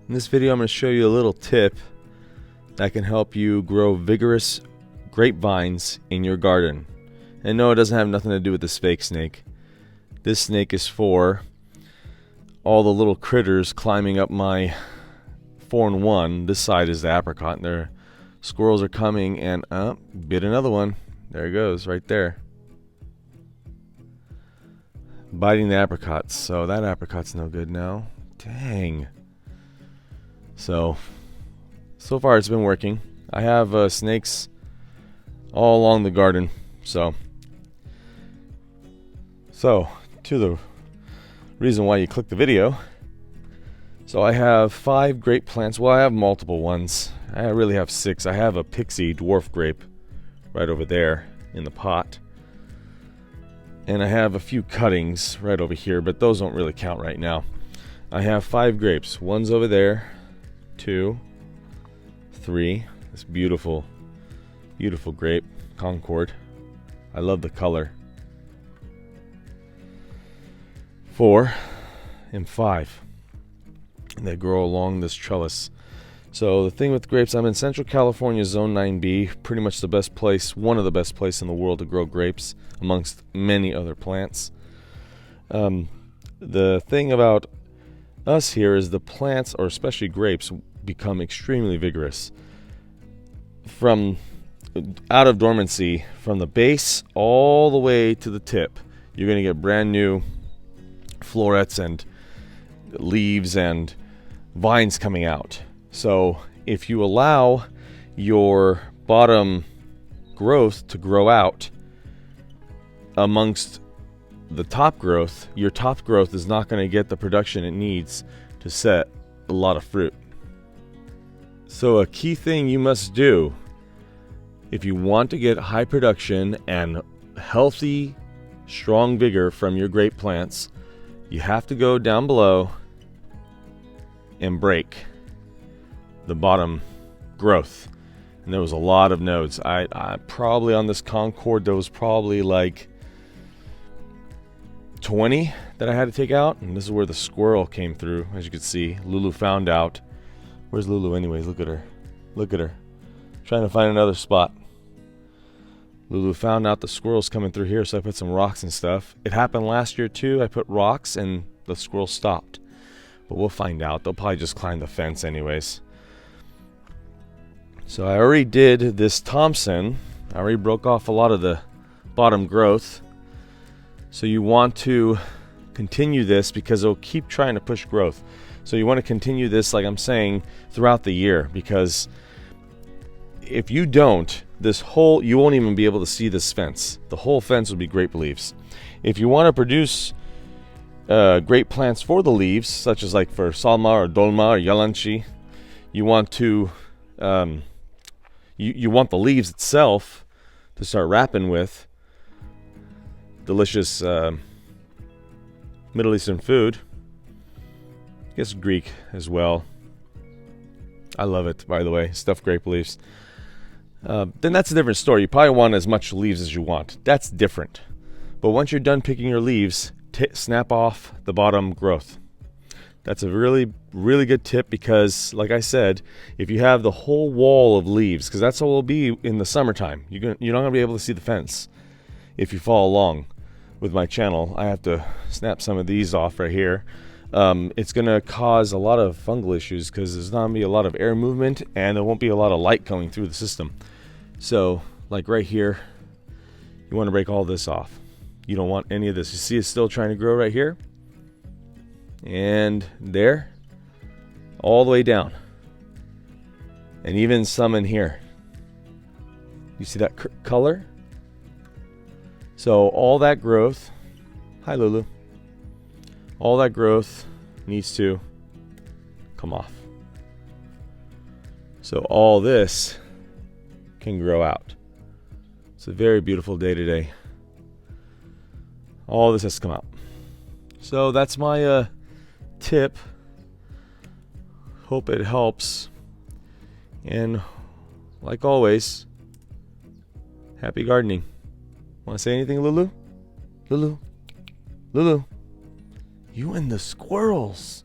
In this video, I'm going to show you a little tip that can help you grow vigorous grapevines in your garden. And no, it doesn't have nothing to do with this fake snake. This snake is for all the little critters climbing up my 4-in-1. This side is the apricot, and their squirrels are coming and bit another one. There it goes, right there. Biting the apricots. So that apricot's no good now. Dang. So far it's been working. I have snakes all along the garden. So to the reason why you click the video. So I have 5 grape plants. Well, I have multiple ones. I really have 6. I have a pixie dwarf grape right over there in the pot. And I have a few cuttings right over here, but those don't really count right now. I have 5 grapes. One's over there. 2, 3. This beautiful, beautiful grape, Concord. I love the color. 4 and 5. And they grow along this trellis. So the thing with grapes, I'm in Central California, Zone 9B, pretty much the best place, one of the best places in the world to grow grapes, amongst many other plants. The thing about us here is the plants, or especially grapes, become extremely vigorous. From out of dormancy, from the base all the way to the tip, you're going to get brand new florets and leaves and vines coming out. So if you allow your bottom growth to grow out amongst the top growth, your top growth is not going to get the production it needs to set a lot of fruit. So a key thing you must do if you want to get high production and healthy, strong vigor from your grape plants, you have to go down below and break the bottom growth. And there was a lot of nodes. I probably on this Concord, there was probably like 20 that I had to take out. And this is where the squirrel came through, as you can see. Lulu found out. Where's Lulu anyways? Look at her. Look at her. Trying to find another spot. Lulu found out the squirrel's coming through here, so I put some rocks and stuff. It happened last year too. I put rocks and the squirrel stopped. But we'll find out. They'll probably just climb the fence anyways. So I already did this Thompson. I already broke off a lot of the bottom growth. So you want to continue this because it'll keep trying to push growth. So you want to continue this, like I'm saying, throughout the year, because if you don't, you won't even be able to see this fence. The whole fence will be grape leaves. If you want to produce grape plants for the leaves, such as like for Salma or Dolma or Yalanchi, you want to you want the leaves itself to start wrapping with delicious Middle Eastern food. I guess Greek as well. I love it, by the way, stuffed grape leaves. Then that's a different story. You probably want as much leaves as you want. That's different. But once you're done picking your leaves, snap off the bottom growth. That's a really, really good tip because, like I said, if you have the whole wall of leaves, because that's how it will be in the summertime, you're not going to be able to see the fence. If you follow along with my channel, I have to snap some of these off right here. It's going to cause a lot of fungal issues because there's not going to be a lot of air movement and there won't be a lot of light coming through the system. So, like right here, you want to break all this off. You don't want any of this. You see it's still trying to grow right here. And there. All the way down. And even some in here. You see that color? So all that growth. Hi, Lulu. All that growth needs to come off. So all this can grow out. It's a very beautiful day today. All this has to come out. So that's my tip. Hope it helps. And like always, happy gardening. Want to say anything, Lulu? Lulu? Lulu? You and the squirrels.